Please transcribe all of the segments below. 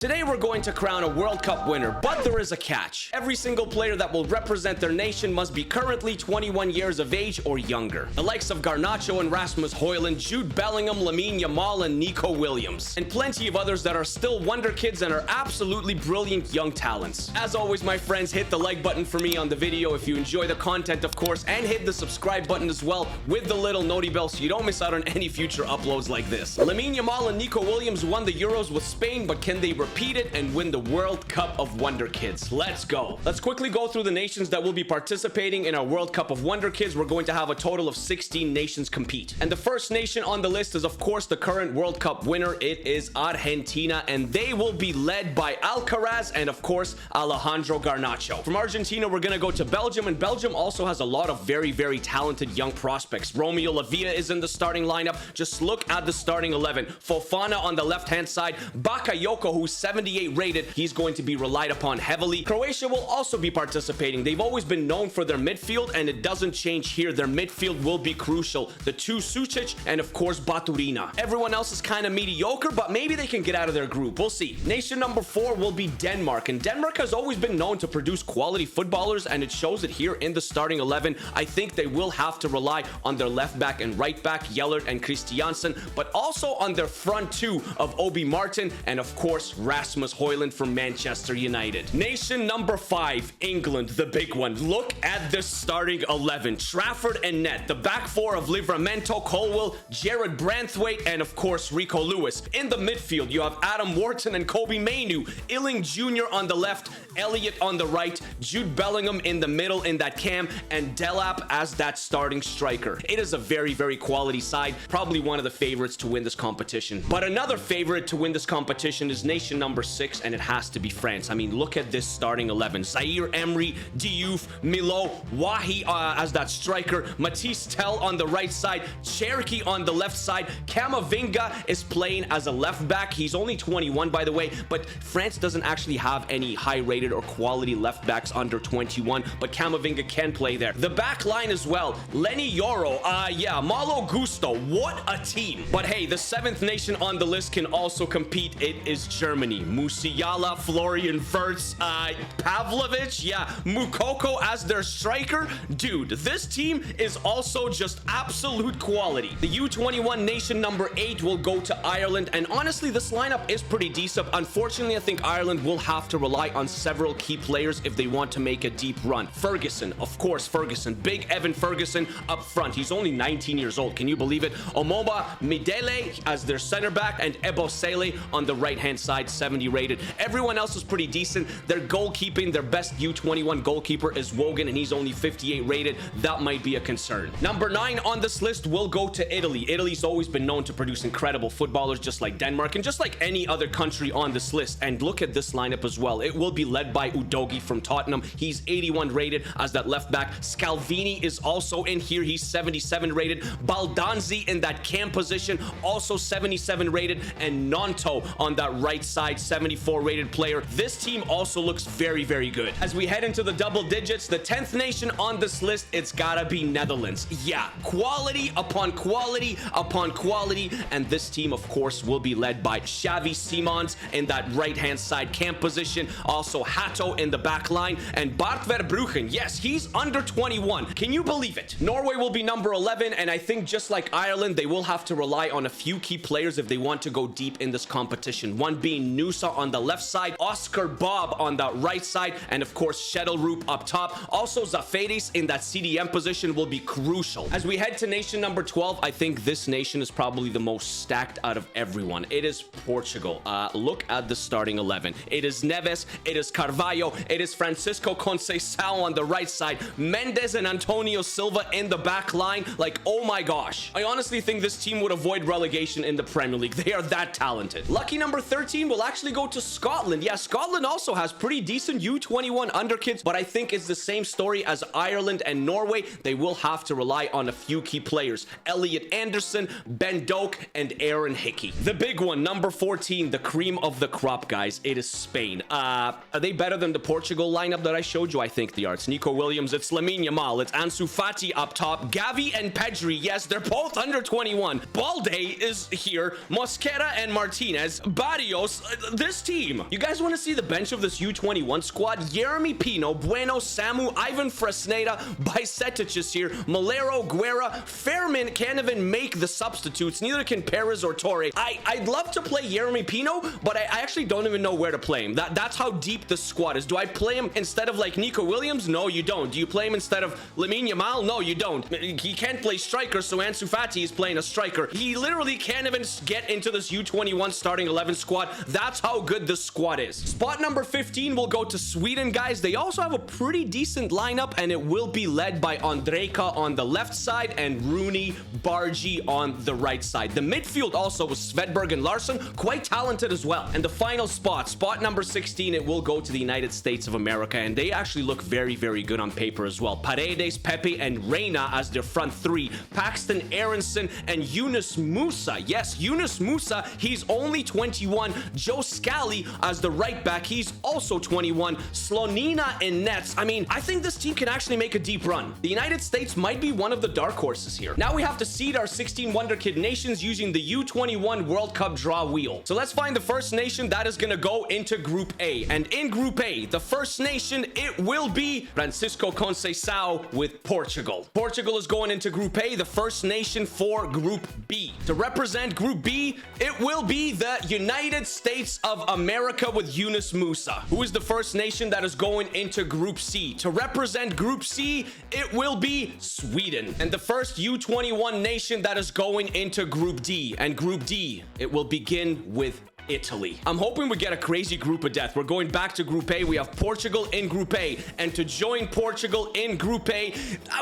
Today we're going to crown a World Cup winner, but there is a catch. Every single player that will represent their nation must be currently 21 years of age or younger. The likes of Garnacho and Rasmus Højlund, Jude Bellingham, Lamine Yamal, and Nico Williams. And plenty of others that are still Wonderkids and are absolutely brilliant young talents. As always, my friends, hit the like button for me on the video if you enjoy the content, of course, and hit the subscribe button as well with the little noti bell so you don't miss out on any future uploads like this. Lamine Yamal and Nico Williams won the Euros with Spain, but can they repeat it and win the World Cup of Wonderkids? Let's go. Let's quickly go through the nations that will be participating in our World Cup of Wonderkids. We're going to have a total of 16 nations compete. And the first nation on the list is, of course, the current World Cup winner. It is Argentina, and they will be led by Alcaraz and, of course, Alejandro Garnacho. From Argentina, we're going to go to Belgium, and Belgium also has a lot of very, very talented young prospects. Romeo Lavia is in the starting lineup. Just look at the starting 11. Fofana on the left-hand side. Bakayoko, who's 78 rated, he's going to be relied upon heavily. Croatia will also be participating. They've always been known for their midfield, and it doesn't change here. Their midfield will be crucial. The two Sucic and, of course, Baturina. Everyone else is kind of mediocre, but maybe they can get out of their group. We'll see. Nation number 4 will be Denmark, and Denmark has always been known to produce quality footballers, and it shows it here in the starting 11. I think they will have to rely on their left back and right back, Jellert and Christiansen, but also on their front two of Obi Martin and, of course, Rasmus Højlund from Manchester United. Nation number 5, England, the big one. Look at this starting 11. Trafford and net. The back four of Livramento, Colwill, Jared Branthwaite, and of course Rico Lewis. In the midfield, you have Adam Wharton and Kobe Mainu. Illing Jr. on the left, Elliott on the right, Jude Bellingham in the middle in that cam, and Delap as that starting striker. It is a very, very quality side. Probably one of the favorites to win this competition. But another favorite to win this competition is nation number 6, and it has to be France. I mean, look at this starting 11. Zaire Emery, Diouf, Milo, Wahi as that striker, Matisse Tell on the right side, Cherki on the left side. Camavinga is playing as a left back. He's only 21, by the way, but France doesn't actually have any high-rated or quality left backs under 21, but Camavinga can play there. The back line as well. Lenny Yoro, yeah, Malo Gusto. What a team. But hey, the 7th nation on the list can also compete. It is Germany. Musiala, Florian Wirtz, Pavlovic, yeah, Mukoko as their striker. Dude, this team is also just absolute quality. The U21 nation number 8 will go to Ireland, and honestly, this lineup is pretty decent. Unfortunately, I think Ireland will have to rely on several key players if they want to make a deep run. Ferguson, of course, Ferguson. Big Evan Ferguson up front. He's only 19 years old. Can you believe it? Omoba Midele as their center back, and Ebosele on the right-hand side, 70 rated. Everyone else is pretty decent. Their goalkeeping, their best U21 goalkeeper is Wogan, and he's only 58 rated. That might be a concern. Number 9 on this list will go to Italy. Italy's always been known to produce incredible footballers, just like Denmark and just like any other country on this list. And look at this lineup as well. It will be led by Udogi from Tottenham. He's 81 rated as that left back. Scalvini is also in here. He's 77 rated. Baldanzi in that cam position, also 77 rated. And Nonto on that right side, 74 rated player. This team also looks very, very good. As we head into the double digits, the 10th nation on this list, it's gotta be Netherlands. Yeah, quality upon quality upon quality, and this team, of course, will be led by Xavi Simons in that right-hand side camp position, also Hato in the back line, and Bart Verbruggen. Yes, he's under 21. Can you believe it? Norway will be number 11, and I think just like Ireland, they will have to rely on a few key players if they want to go deep in this competition. One being Nusa on the left side, Oscar Bob on the right side, and of course Shedelroop up top. Also Zaferis in that CDM position will be crucial. As we head to nation number 12, I think this nation is probably the most stacked out of everyone. It is Portugal. Look at the starting 11. It is Neves, it is Carvalho, it is Francisco Conceição on the right side, Mendes and Antonio Silva in the back line. Like, oh my gosh. I honestly think this team would avoid relegation in the Premier League. They are that talented. Lucky number 13 will actually go to Scotland. Yeah, Scotland also has pretty decent U21 Wonderkids, but I think it's the same story as Ireland and Norway. They will have to rely on a few key players. Elliot Anderson, Ben Doak, and Aaron Hickey. The big one, number 14, the cream of the crop, guys. It is Spain. Are they better than the Portugal lineup that I showed you? I think they are. It's Nico Williams, it's Lamine Yamal, it's Ansu Fati up top, Gavi and Pedri. Yes, they're both under 21. Balde is here, Mosquera and Martinez, Barrios, this team. You guys want to see the bench of this U21 squad? Jeremy Pino, Bueno, Samu, Ivan Fresneda, Bicetic is here, Malero, Guerra, Fairman can't even make the substitutes. Neither can Perez or Torre. I'd love to play Jeremy Pino, but I actually don't even know where to play him. That's how deep the squad is. Do I play him instead of like Nico Williams? No, you don't. Do you play him instead of Lamine Yamal? No, you don't. He can't play striker, so Ansu Fati is playing a striker. He literally can't even get into this U21 starting 11 squad. That's how good this squad is. Spot number 15 will go to Sweden, guys. They also have a pretty decent lineup, and it will be led by Andrejka on the left side and Rooney, Bargi on the right side. The midfield also was Svedberg and Larsson, quite talented as well. And the final spot number 16, it will go to the United States of America, and they actually look very, very good on paper as well. Paredes, Pepe, and Reina as their front three. Paxton, Aronson, and Yunus Musa. Yes, Yunus Musa, he's only 21. Joe Scally as the right back, he's also 21. Slonina in nets. I mean, I think this team can actually make a deep run. The United States might be one of the dark horses here. Now we have to seed our 16 Wonderkid nations using the U21 World Cup draw wheel. So let's find the first nation that is going to go into Group A. And in Group A, the first nation, it will be Francisco Conceição with Portugal. Portugal is going into Group A, the first nation for Group B. To represent Group B, it will be the United States of America with Yunus Musa. Who is the first nation that is going into Group C? To represent Group C, it will be Sweden. And the first U21 nation that is going into Group D. And Group D, it will begin with Italy. I'm hoping we get a crazy group of death. We're going back to Group A. We have Portugal in Group A. And to join Portugal in Group A,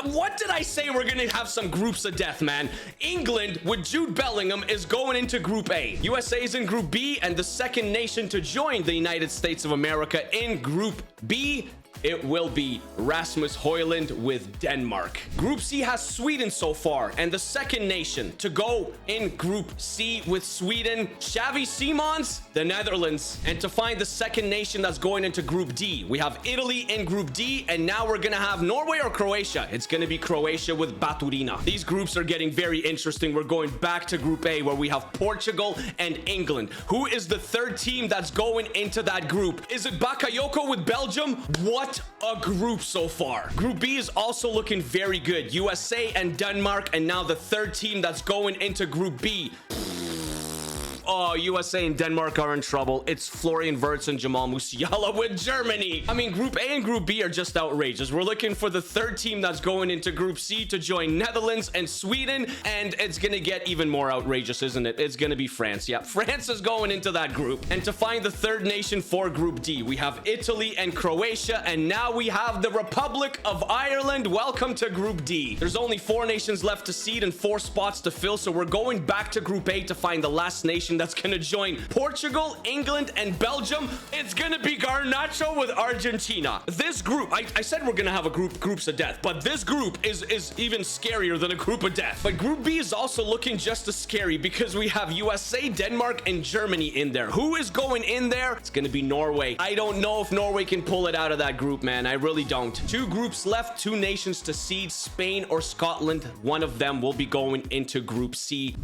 what did I say? We're going to have some groups of death, man. England with Jude Bellingham is going into Group A. USA is in Group B, and the second nation to join the United States of America in Group B, it will be Rasmus Højlund with Denmark. Group C has Sweden so far, and the second nation to go in Group C with Sweden, Xavi Simons, the Netherlands. And to find the second nation that's going into Group D, we have Italy in Group D, and now we're gonna have Norway or Croatia. It's gonna be Croatia with Baturina. These groups are getting very interesting. We're going back to Group A, where we have Portugal and England. Who is the third team that's going into that group? Is it Bakayoko with Belgium? What a group so far. Group B is also looking very good. USA and Denmark, and now the third team that's going into Group B. Oh, USA and Denmark are in trouble. It's Florian Wirtz and Jamal Musiala with Germany. I mean, Group A and Group B are just outrageous. We're looking for the third team that's going into Group C to join Netherlands and Sweden, and it's gonna get even more outrageous, isn't it? It's gonna be France. Yeah, France is going into that group. And to find the third nation for Group D, we have Italy and Croatia, and now we have the Republic of Ireland. Welcome to Group D. There's only 4 nations left to seed and 4 spots to fill, so we're going back to Group A to find the last nation that's going to join Portugal, England, and Belgium. It's going to be Garnacho with Argentina. This group, I said we're going to have a groups of death, but this group is even scarier than a group of death. But Group B is also looking just as scary because we have USA, Denmark, and Germany in there. Who is going in there? It's going to be Norway. I don't know if Norway can pull it out of that group, man. I really don't. 2 groups left, 2 nations to seed, Spain or Scotland. One of them will be going into Group C.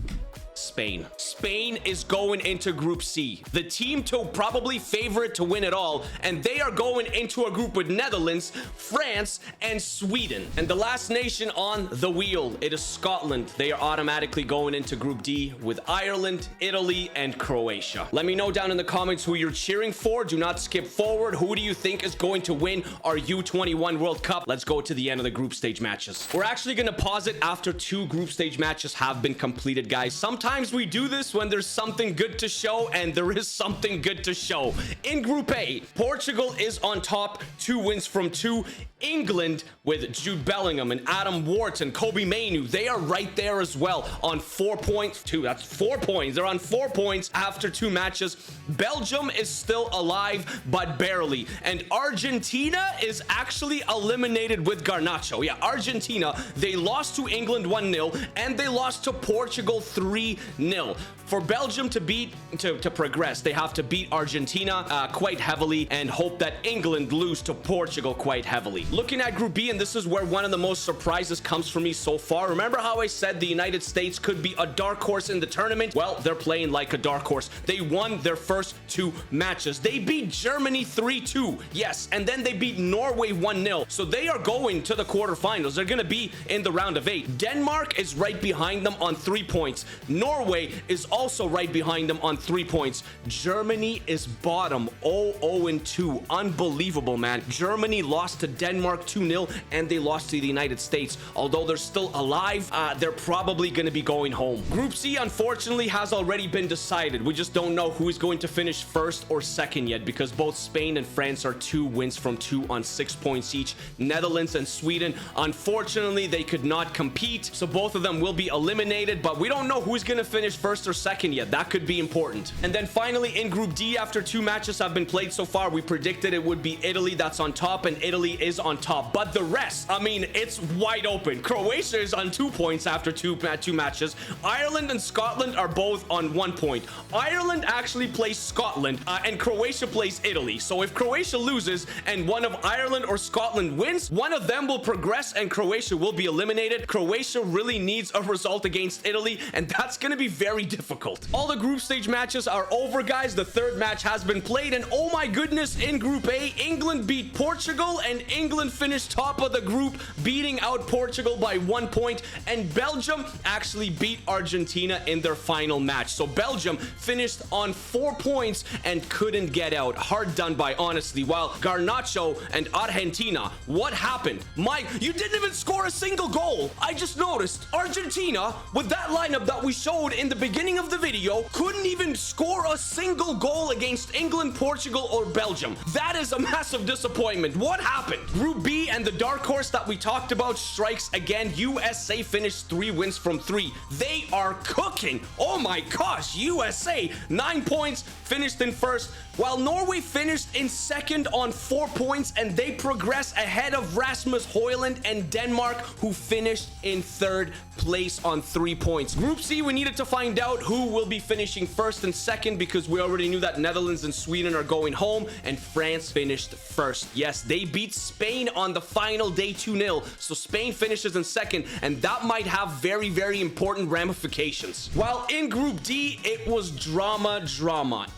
Spain. Spain is going into Group C. The team to probably favorite to win it all, and they are going into a group with Netherlands, France, and Sweden. And the last nation on the wheel, it is Scotland. They are automatically going into Group D with Ireland, Italy, and Croatia. Let me know down in the comments who you're cheering for. Do not skip forward. Who do you think is going to win our U21 World Cup? Let's go to the end of the group stage matches. We're actually going to pause it after 2 group stage matches have been completed, guys. Sometimes we do this when there's something good to show, and there is something good to show. In Group A, Portugal is on top, 2 wins from 2. England with Jude Bellingham and Adam Wharton, Kobe Mainu, they are right there as well on 4 points. That's 4 points. They're on 4 points after 2 matches. Belgium is still alive, but barely. And Argentina is actually eliminated with Garnacho. Yeah, Argentina, they lost to England 1-0, and they lost to Portugal 3-0. For Belgium to progress, they have to beat Argentina quite heavily and hope that England lose to Portugal quite heavily. Looking at Group B, and this is where one of the most surprises comes for me so far. Remember how I said the United States could be a dark horse in the tournament? Well, they're playing like a dark horse. They won their first 2 matches. They beat Germany 3-2. Yes, and then they beat Norway 1-0. So they are going to the quarterfinals. They're going to be in the round of 8. Denmark is right behind them on 3 points. Norway is also right behind them on 3 points. Germany is bottom, 0-2. Unbelievable, man. Germany lost to Denmark 2-0, and they lost to the United States. Although they're still alive, they're probably going to be going home. Group C, unfortunately, has already been decided. We just don't know who is going to finish first or second yet, because both Spain and France are 2 wins from 2 on 6 points each. Netherlands and Sweden, unfortunately, they could not compete, so both of them will be eliminated, but we don't know who's going to finish first or second yet. That could be important. And then finally, in Group D, after 2 matches have been played so far, we predicted it would be Italy that's on top, and Italy is on top. But the rest, I mean, it's wide open. Croatia is on 2 points after two matches. Ireland and Scotland are both on 1 point. Ireland actually plays Scotland, and Croatia plays Italy. So if Croatia loses and one of Ireland or Scotland wins, one of them will progress and Croatia will be eliminated. Croatia really needs a result against Italy, and that's going to be very difficult. All the group stage matches are over, guys. The 3rd match has been played, and oh my goodness, in Group A, England beat Portugal, and England finished top of the group, beating out Portugal by 1 point, and Belgium actually beat Argentina in their final match. So Belgium finished on 4 points and couldn't get out. Hard done by, honestly. While Garnacho and Argentina, what happened? Mike, you didn't even score a single goal. I just noticed Argentina, with that lineup that we showed in the beginning of the video, couldn't even score a single goal against England, Portugal, or Belgium. That is a massive disappointment. What happened? Group B, and the dark horse that we talked about strikes again. USA finished 3 wins from 3. They are cooking. Oh my gosh, USA 9 points, finished in first, while Norway finished in second on 4 points, and they progress ahead of Rasmus Højlund and Denmark, who finished in 3rd place on 3 points. Group C, we needed to find out who will be finishing first and second, because we already knew that Netherlands and Sweden are going home, and France finished first. Yes, they beat Spain on the final day 2-0, so Spain finishes in second, and that might have very, very important ramifications. While in Group D, it was drama.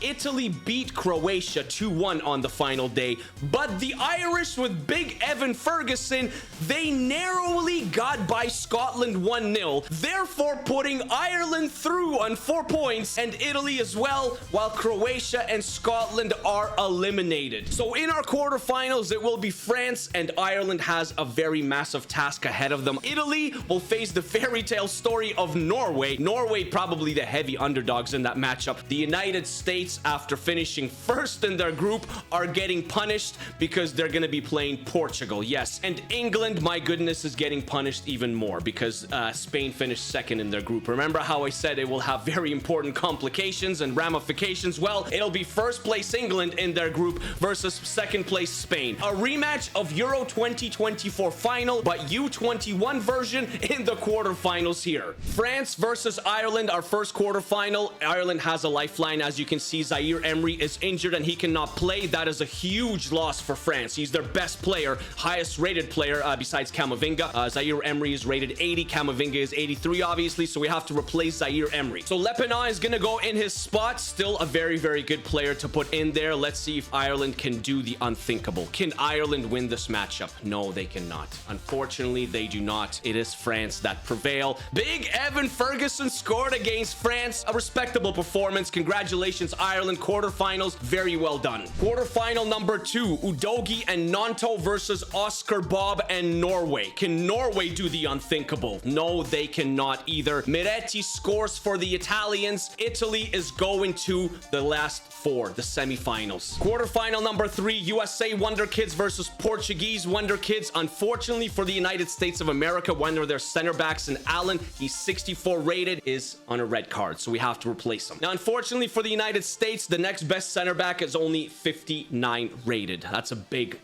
Italy beat Croatia 2-1 on the final day, but the Irish with big Evan Ferguson, they narrowly got by Scotland 1-0, therefore putting Ireland through on 4 points, and Italy as well, while Croatia and Scotland are eliminated. So in our quarterfinals, it will be France, and Ireland has a very massive task ahead of them. Italy will face the fairy tale story of Norway. Norway probably the heavy underdogs in that matchup. The United States, after finishing first in their group, are getting punished because they're going to be playing Portugal. Yes, and England, my goodness, is getting punished even more because Spain finished second in their group. Remember how I said it will have very important complications and ramifications? Well, it'll be first place England in their group versus second place Spain. A rematch of Euro 2024 final, but U21 version in the quarterfinals here. France versus Ireland, our first quarterfinal. Ireland has a lifeline. As you can see, Zaire Emery is injured and he cannot play. That is a huge loss for France. He's their best player, highest rated player besides Camavinga. Zaire Emery is rated 80. Camavinga is 83, obviously, so we have to replace Zaire Emery. So Lepena is going to go in his spot. Still a very, very good player to put in there. Let's see if Ireland can do the unthinkable. Can Ireland win this matchup? No, they cannot. Unfortunately, they do not. It is France that prevail. Big Evan Ferguson scored against France. A respectable performance. Congratulations, Ireland. Quarterfinals, very well done. Quarterfinal number 2, Udogi and Nanto versus Oscar Bob and Norway. Can Norway do the unthinkable? No, they cannot either. Miretti scores for the Italians. Italy is going to the last 4, the semifinals. Quarterfinal number 3, USA Wonderkids versus Portuguese Wonderkids. Unfortunately for the United States of America, one of their center backs, and Allen, he's 64 rated, is on a red card, so we have to replace him. Now, unfortunately for the United States, the next best center back is only 59 rated. That's a big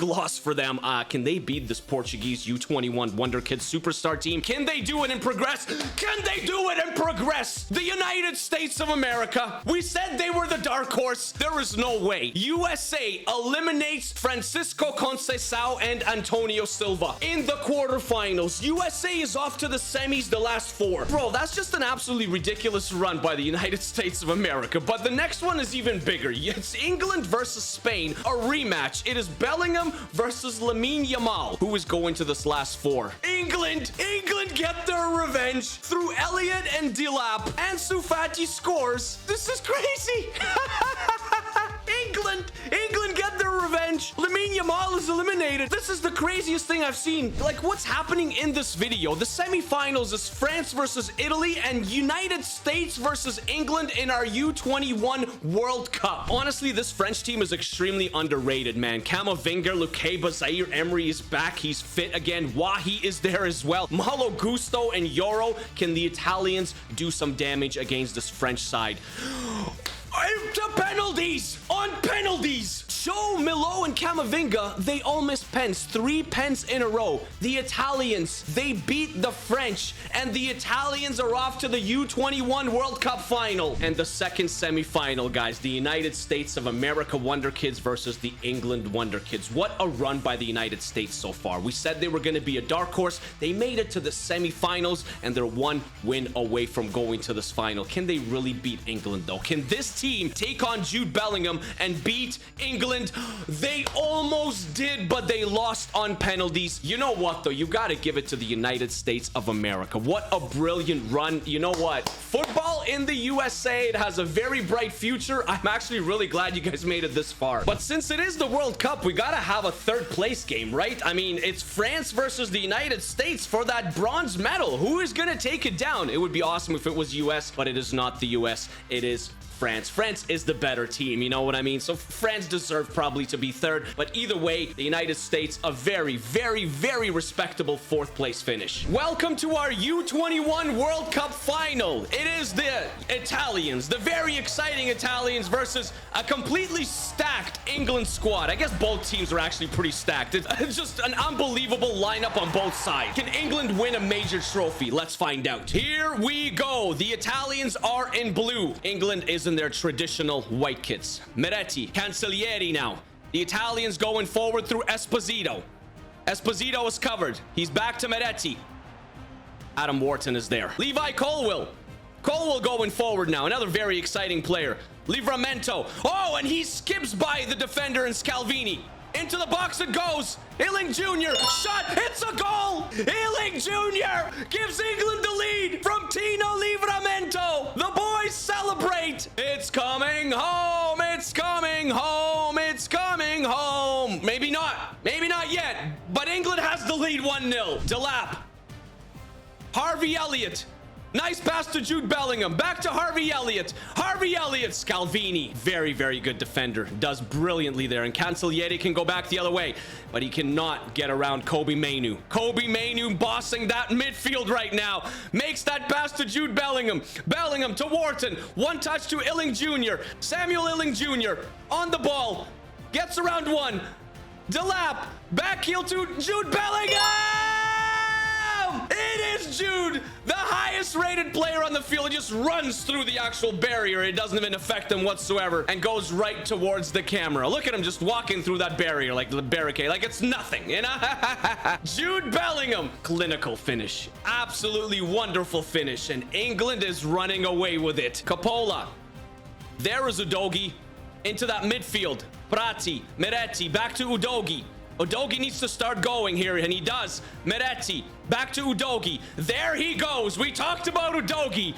loss for them. Can they beat this Portuguese U21 Wonderkids superstar team? Can they do it and progress? Can they do it and progress? The United States of America, we said they were the dark horse. There is no way. USA eliminates Francisco Conceição and Antonio Silva in the quarterfinals. USA is off to the semis, the last 4. Bro, that's just an absolutely ridiculous run by the United States of America. But the next one is even bigger. It's England versus Spain, a rematch. It is Bellingham versus Lamine Yamal, who is going to this last 4. England get their revenge through Elliott and Delap. Ansu Fati scores. This is crazy. England get their revenge. Lamine Yamal is eliminated. This is the craziest thing I've seen. Like, what's happening in this video? The semifinals is France versus Italy and United States versus England in our U21 World Cup. Honestly, this French team is extremely underrated, man. Camavinga, Lukeba, Zaire Emery is back. He's fit again. Wahi is there as well. Malo Gusto and Yoro. Can the Italians do some damage against this French side? To penalties! On penalties! Show Milo and Camavinga, they all missed pens. 3 pens in a row. The Italians, they beat the French, and the Italians are off to the U21 World Cup final. And the second semifinal, guys, the United States of America Wonderkids versus the England Wonderkids. What a run by the United States so far. We said they were going to be a dark horse. They made it to the semifinals, and they're 1 win away from going to this final. Can they really beat England, though? Can this team take on Jude Bellingham and beat England? They almost did, but they lost on penalties. You know what, though? You got to give it to the United States of America. What a brilliant run. You know what? Football in the USA, it has a very bright future. I'm actually really glad you guys made it this far. But since it is the World Cup, we got to have a 3rd place game, right? I mean, it's France versus the United States for that bronze medal. Who is going to take it down? It would be awesome if it was US, but it is not the US. It is France. France is the better team, you know what I mean? So France deserved probably to be 3rd, but either way, the United States, a very, very, very respectable 4th place finish. Welcome to our U21 World Cup final. It is the Italians, the very exciting Italians versus a completely stacked England squad. I guess both teams are actually pretty stacked. It's just an unbelievable lineup on both sides. Can England win a major trophy? Let's find out. Here we go. The Italians are in blue. England is in their traditional white kits. Meretti, Cancellieri now. The Italians going forward through Esposito. Esposito is covered. He's back to Meretti. Adam Wharton is there. Levi Colwill. Colwill going forward now. Another very exciting player. Livramento. Oh, and he skips by the defender and Scalvini. Into the box it goes. Ealing Jr. Shot. It's a goal. Ealing Jr. gives England the lead from Tino Livramento. The boys celebrate. It's coming home. It's coming home. It's coming home. Maybe not. Maybe not yet. But England has the lead 1-0. Delap. Harvey Elliott. Nice pass to Jude Bellingham. Back to Harvey Elliott. Harvey Elliott. Scalvini. Very, very good defender. Does brilliantly there. And Cancellieri can go back the other way. But he cannot get around Kobe Mainu. Kobe Mainu bossing that midfield right now. Makes that pass to Jude Bellingham. Bellingham to Wharton. 1 touch to Illing Jr. Samuel Illing Jr. on the ball. Gets around 1. Delap. Back heel to Jude Bellingham. It is Jude, the highest rated player on the field. He just runs through the actual barrier. It doesn't even affect him whatsoever and goes right towards the camera. Look at him just walking through that barrier, like the barricade, like it's nothing, you know? Jude Bellingham, clinical finish. Absolutely wonderful finish. And England is running away with it. Coppola. There is Udogie into that midfield. Prati, Meretti, back to Udogie. Udogie needs to start going here, and he does. Meretti, back to Udogie. There he goes. We talked about Udogie.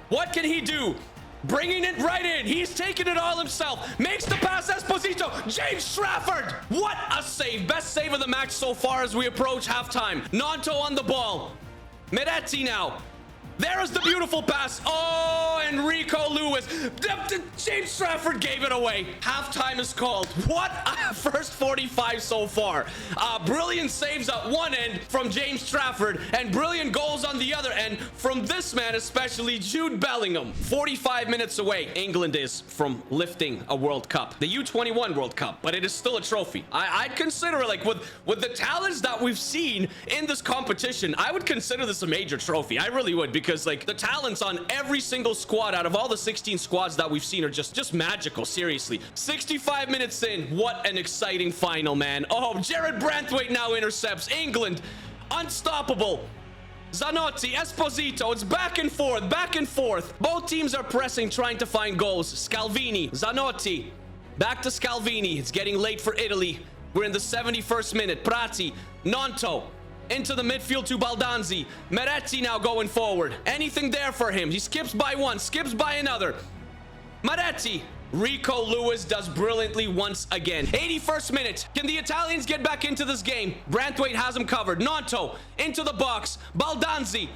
What can he do? Bringing it right in. He's taking it all himself. Makes the pass, Esposito. James Trafford. What a save. Best save of the match so far as we approach halftime. Nanto on the ball. Meretti now. There is the beautiful pass. Oh, Enrico Lewis. James Trafford gave it away. Halftime is called. What a first 45 so far. Brilliant saves at one end from James Trafford and brilliant goals on the other end from this man, especially Jude Bellingham. 45 minutes away, England is from lifting a World Cup. The U21 World Cup, but it is still a trophy. I'd consider it, like, with the talents that we've seen in this competition, I would consider this a major trophy. I really would, because because like the talents on every single squad out of all the 16 squads that we've seen are just magical. Seriously, 65 minutes in, what an exciting final, man. Oh, Jared Branthwaite now intercepts. England unstoppable. Zanotti, Esposito, it's back and forth, back and forth. Both teams are pressing, trying to find goals. Scalvini, Zanotti, back to Scalvini. It's getting late for Italy. We're in the 71st minute. Prati, Nonto, into the midfield to Baldanzi. Meretti now going forward. Anything there for him. He skips by one, skips by another. Meretti. Rico Lewis does brilliantly once again. 81st minute. Can the Italians get back into this game? Branthwaite has him covered. Nonto into the box. Baldanzi.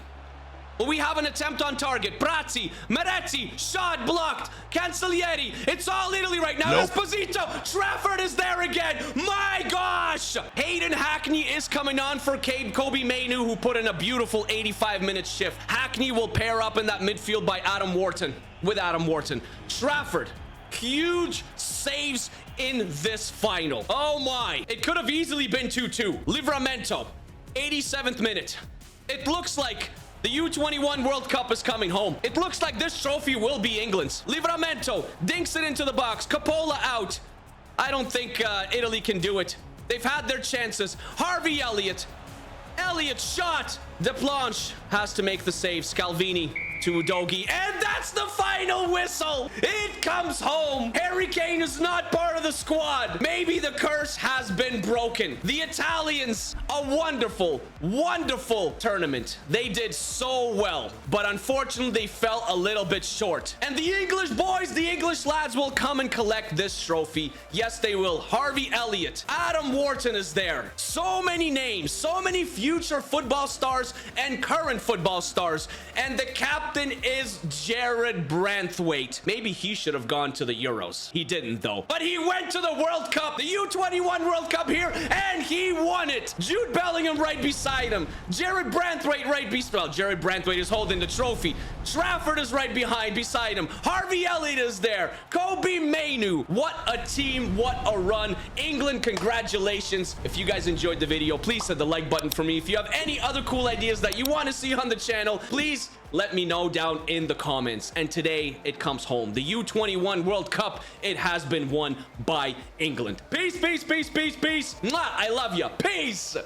We have an attempt on target. Prazzi, Meretti, shot blocked. Cancellieri. It's all Italy right now. Nope. Esposito. Trafford is there again. My gosh. Hayden Hackney is coming on for Kobe Mainu, who put in a beautiful 85-minute shift. Hackney will pair up in that midfield by Adam Wharton. With Adam Wharton. Trafford. Huge saves in this final. Oh my. It could have easily been 2-2. Livramento. 87th minute. It looks like the U21 World Cup is coming home. It looks like this trophy will be England's. Livramento dinks it into the box. Coppola out. I don't think Italy can do it. They've had their chances. Harvey Elliott. Elliott shot. Deplanche has to make the save. Scalvini to Udogi. And that's the final whistle. It comes home. Harry Kane is not part of the squad. Maybe the curse has been broken. The Italians, a wonderful, wonderful tournament. They did so well, but unfortunately they fell a little bit short. And the English boys, the English lads will come and collect this trophy. Yes, they will. Harvey Elliott, Adam Wharton is there. So many names, so many future football stars and current football stars. And the captain is Jared Branthwaite. Maybe he should have gone to the Euros. He didn't though. But he went to the World Cup, the U21 World Cup here, and he won it. Jude Bellingham right beside him. Jared Branthwaite right beside him. Well, Jared Branthwaite is holding the trophy. Trafford is right beside him. Harvey Elliott is there. Kobe Mainu. What a team. What a run. England, congratulations. If you guys enjoyed the video, please hit the like button for me. If you have any other cool ideas that you want to see on the channel, please let me know down in the comments. And today it comes home. The U21 World Cup, it has been won by England. Peace, peace, peace, peace, peace. Mwah, I love you. Peace.